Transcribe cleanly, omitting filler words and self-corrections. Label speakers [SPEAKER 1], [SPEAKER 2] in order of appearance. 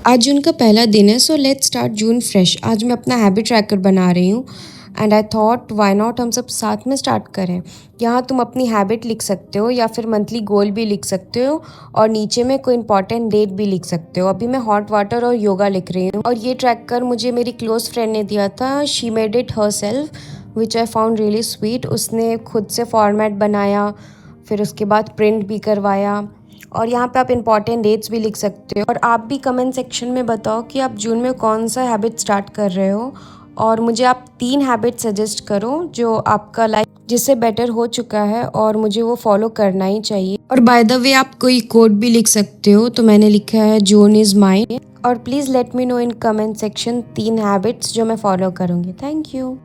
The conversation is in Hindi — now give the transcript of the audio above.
[SPEAKER 1] आज जून का पहला दिन है, so let's start June fresh. आज मैं अपना हैबिट ट्रैकर बना रही हूँ and I thought why not हम सब साथ में स्टार्ट करें। यहाँ तुम अपनी हैबिट लिख सकते हो या फिर मंथली गोल भी लिख सकते हो और नीचे में कोई इंपॉर्टेंट डेट भी लिख सकते हो। अभी मैं हॉट वाटर और योगा लिख रही हूँ और ये ट्रैकर मुझे मेरी क्लोज फ्रेंड ने दिया था। She made it her self which I found really sweet. उसने खुद से फॉर्मेट बनाया, फिर उसके बाद प्रिंट भी करवाया और यहाँ पे आप इम्पॉर्टेंट डेट्स भी लिख सकते हो। और आप भी कमेंट सेक्शन में बताओ कि आप जून में कौन सा हैबिट स्टार्ट कर रहे हो और मुझे आप 3 हैबिट सजेस्ट करो जो आपका लाइफ जिससे बेटर हो चुका है और मुझे वो फॉलो करना ही चाहिए। और बाय द वे आप कोई कोड भी लिख सकते हो, तो मैंने लिखा है जून इज़ माइन। और please let me know in comment section 3 habits जो मैं फॉलो करूँगी। Thank you.